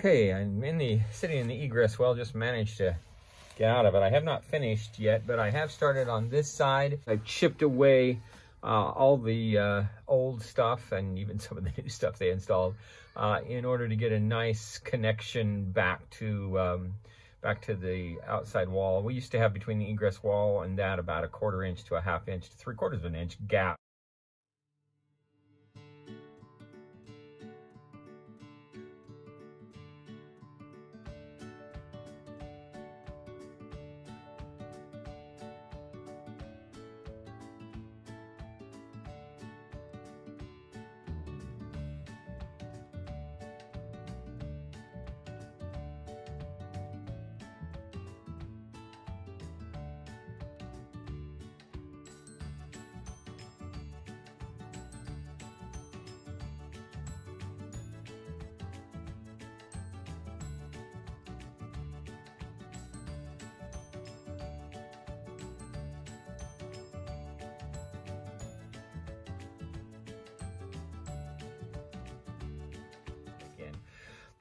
Okay, I'm sitting in the egress well, just managed to get out of it. I have not finished yet, but I have started on this side. I've chipped away all the old stuff and even some of the new stuff they installed in order to get a nice connection back to the outside wall. We used to have between the egress wall and that about 1/4 inch to 1/2 inch to 3/4 of an inch gap.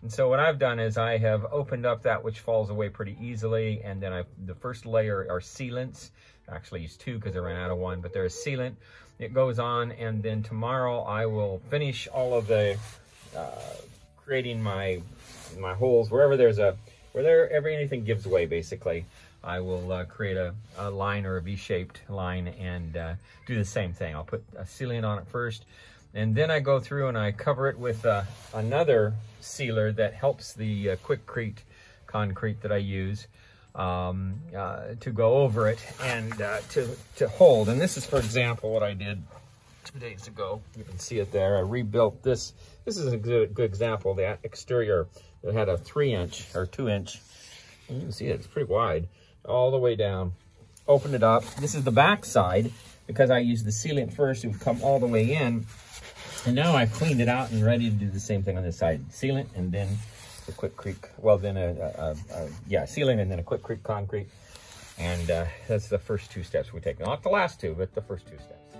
And so what I've done is I have opened up that which falls away pretty easily, and then the first layer are sealants. I actually used 2 because I ran out of 1, but there's sealant. It goes on, and then tomorrow I will finish all of the creating my holes wherever anything gives way. Basically, I will create a line or a V-shaped line and do the same thing. I'll put a sealant on it first. And then I go through and I cover it with another sealer that helps the quickcrete concrete that I use to go over it and to hold. And this is, for example, what I did 2 days ago. You can see it there. I rebuilt this. This is a good example. The exterior, it had a 3-inch or 2-inch. You can see it. It's pretty wide all the way down. Open it up. This is the back side. Because I used the sealant first, it would come all the way in. And now I've cleaned it out and ready to do the same thing on this side. Sealant and then the quickcrete, well then sealant and then a quickcrete concrete. And that's the first 2 steps we take. Not the last 2, but the first 2 steps.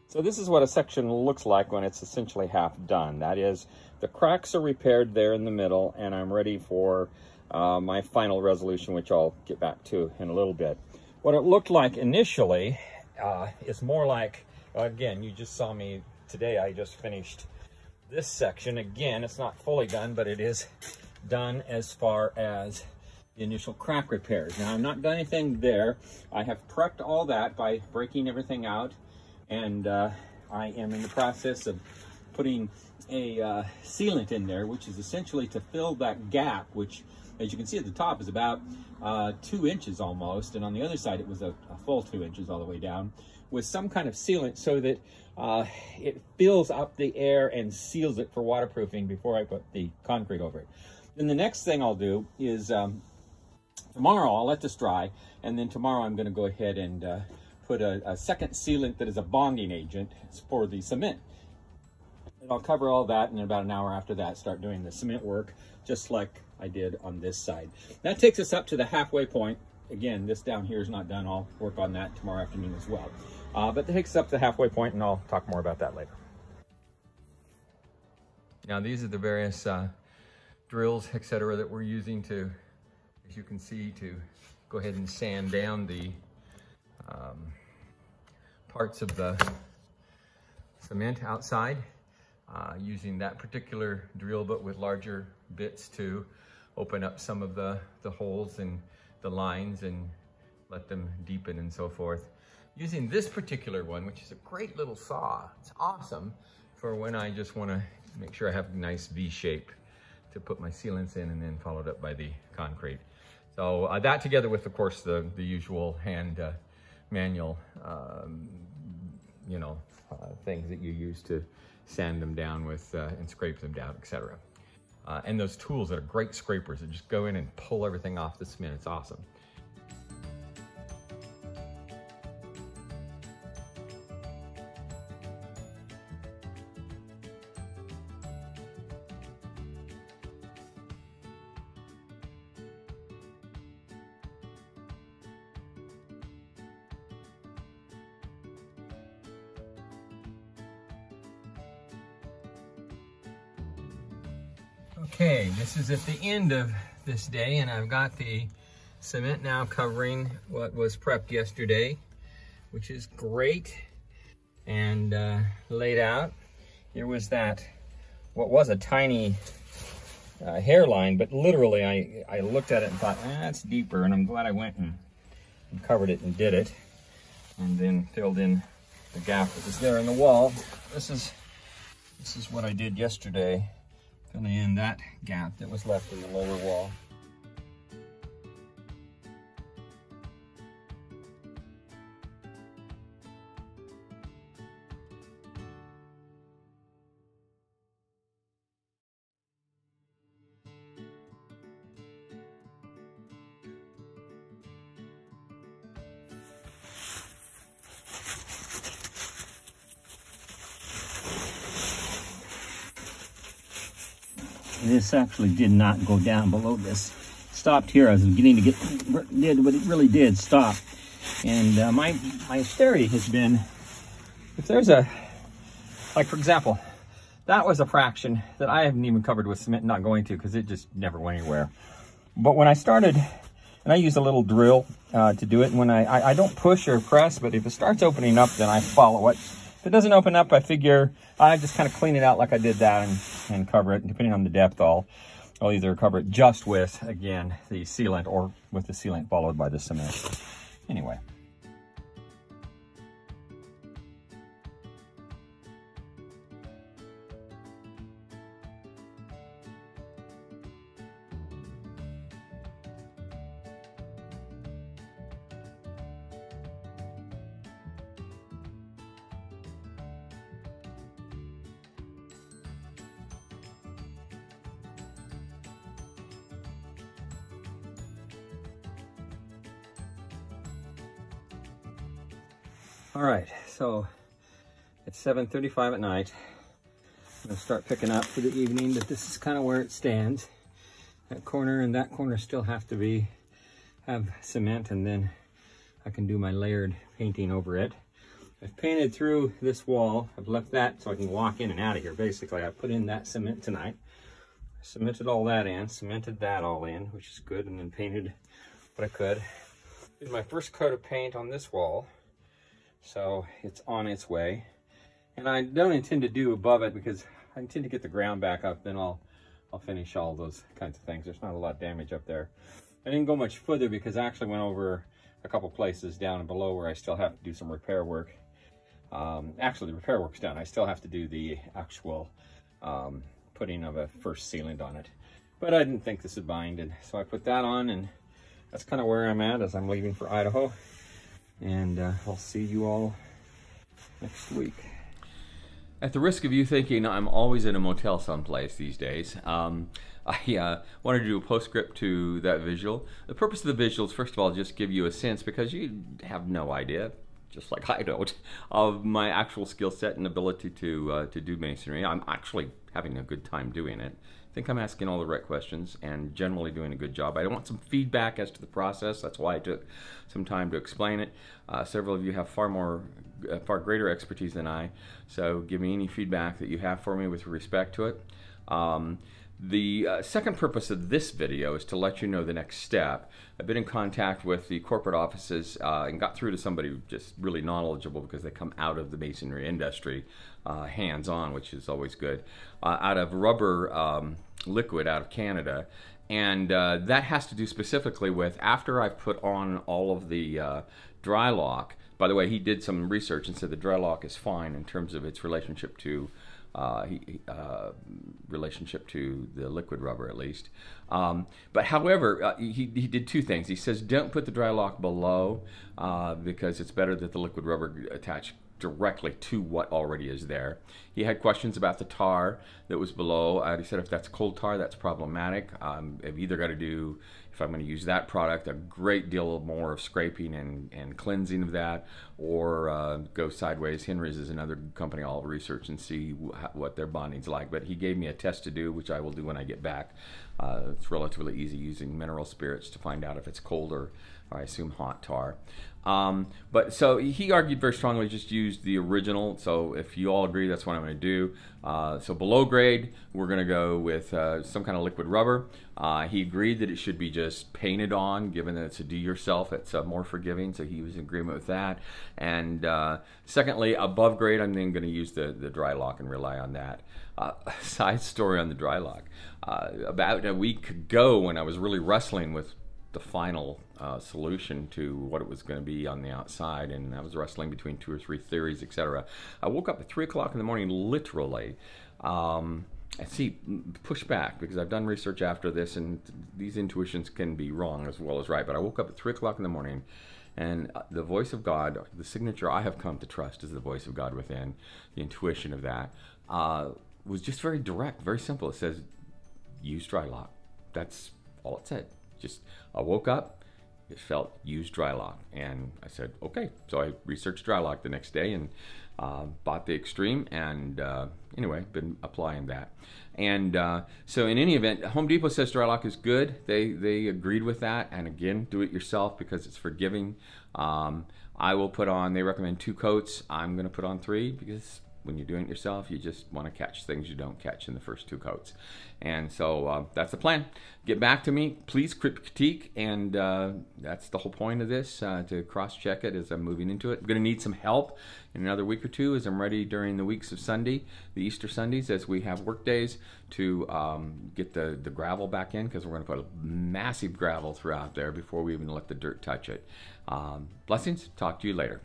So this is what a section looks like when it's essentially half done. That is, the cracks are repaired there in the middle, and I'm ready for my final resolution, which I'll get back to in a little bit. What it looked like initially is more like, again, you just saw me today, I just finished this section. Again, it's not fully done, but it is done as far as the initial crack repairs. Now, I've not done anything there. I have prepped all that by breaking everything out, and I am in the process of putting a sealant in there, which is essentially to fill that gap, which, as you can see at the top, is about 2 inches almost, and on the other side it was a full 2 inches all the way down, with some kind of sealant so that it fills up the air and seals it for waterproofing before I put the concrete over it. Then the next thing I'll do is tomorrow I'll let this dry, and then tomorrow I'm going to go ahead and put a second sealant that is a bonding agent for the cement. And I'll cover all that, and in about an hour after that start doing the cement work, just like I did on this side. That takes us up to the halfway point. Again, this down here is not done. I'll work on that tomorrow afternoon as well. But that takes us up to the halfway point, and I'll talk more about that later. Now, these are the various drills, etc., that we're using to, as you can see, to go ahead and sand down the parts of the cement outside. Using that particular drill, but with larger bits to open up some of the holes and the lines and let them deepen and so forth. Using this particular one, which is a great little saw. It's awesome for when I just want to make sure I have a nice V shape to put my sealants in, and then followed up by the concrete. So that together with, of course, the usual hand manual, things that you use to sand them down with and scrape them down, etc. And those tools that are great scrapers that just go in and pull everything off the cement. It's awesome. Okay, this is at the end of this day, and I've got the cement now covering what was prepped yesterday, which is great, and laid out. Here was that, what was a tiny hairline, but literally I looked at it and thought, that's deeper, and I'm glad I went and covered it and did it, and then filled in the gap that was there in the wall. This is what I did yesterday, filling in that gap that was left in the lower wall. This actually did not go down below this. Stopped here. I was beginning to get, but it really did stop. And my theory has been, if there's a, like for example, that was a fraction that I haven't even covered with cement, not going to, because it just never went anywhere. But when I started, and I use a little drill to do it, and when I don't push or press, but if it starts opening up, then I follow it. If it doesn't open up, I figure I just kind of clean it out like I did that and cover it. And depending on the depth, I'll either cover it just with, again, the sealant, or with the sealant followed by the cement. Anyway. All right, so it's 7:35 at night. I'm gonna start picking up for the evening, but this is kind of where it stands. That corner and that corner still have to have cement, and then I can do my layered painting over it. I've painted through this wall. I've left that so I can walk in and out of here. Basically, I put in that cement tonight. I cemented all that in, cemented that all in, which is good, and then painted what I could. Did my first coat of paint on this wall. So it's on its way, and I don't intend to do above it because I intend to get the ground back up. Then I'll finish all those kinds of things. There's not a lot of damage up there. I didn't go much further because I actually went over a couple places down and below where I still have to do some repair work. Actually, the repair work's done. I still have to do the actual putting of a first sealant on it, but I didn't think this would bind, and so I put that on, and that's kind of where I'm at as I'm leaving for Idaho. And I'll see you all next week. At the risk of you thinking I'm always in a motel someplace these days, I wanted to do a postscript to that visual. The purpose of the visual is, first of all, just give you a sense, because you have no idea, just like I don't, of my actual skill set and ability to do masonry. I'm actually having a good time doing it. I think I'm asking all the right questions and generally doing a good job. I want some feedback as to the process. That's why I took some time to explain it. Several of you have far greater expertise than I, so give me any feedback that you have for me with respect to it. The second purpose of this video is to let you know the next step. I've been in contact with the corporate offices and got through to somebody just really knowledgeable, because they come out of the masonry industry hands-on, which is always good, out of rubber liquid out of Canada. And that has to do specifically with, after I've put on all of the dry lock. By the way, he did some research and said the dry lock is fine in terms of its relationship to the liquid rubber, at least. But however, he did two things. He says don't put the dry lock below because it's better that the liquid rubber attach directly to what already is there. He had questions about the tar that was below. He said if that's cold tar, that's problematic. I've either got to do, if I'm going to use that product, a great deal more of scraping and cleansing of that, or go sideways. Henry's is another company I'll research and see what their bonding's like. But he gave me a test to do, which I will do when I get back. It's relatively easy using mineral spirits to find out if it's cold or I assume hot tar. But so he argued very strongly, just use the original. So if you all agree, that's what I'm going to do. So below grade, we're going to go with some kind of liquid rubber. He agreed that it should be just painted on, given that it's a do-yourself. It's more forgiving, so he was in agreement with that. And secondly, above grade, I'm then going to use the dry lock and rely on that. Side story on the dry lock. About a week ago, when I was really wrestling with the final solution to what it was going to be on the outside, and I was wrestling between 2 or 3 theories, etc. I woke up at 3 o'clock in the morning, literally. I see pushback because I've done research after this, and these intuitions can be wrong as well as right. But I woke up at 3 o'clock in the morning, and the voice of God, the signature I have come to trust is the voice of God within, the intuition of that, was just very direct, very simple. It says, use dry lock. That's all it said. Just, I woke up, it felt use dry lock, and I said okay. So I researched dry lock the next day and bought the Extreme, and anyway, been applying that. And so in any event, Home Depot says dry lock is good. They agreed with that, and again, do it yourself because it's forgiving. I will put on, they recommend 2 coats. I'm going to put on 3 because when you're doing it yourself, you just want to catch things you don't catch in the first 2 coats. And so that's the plan. Get back to me, please critique, and that's the whole point of this, to cross-check it as I'm moving into it. I'm going to need some help in another week or 2 as I'm ready during the weeks of Sunday, the Easter Sundays, as we have work days, to get the gravel back in, because we're going to put a massive gravel throughout there before we even let the dirt touch it. Blessings. Talk to you later.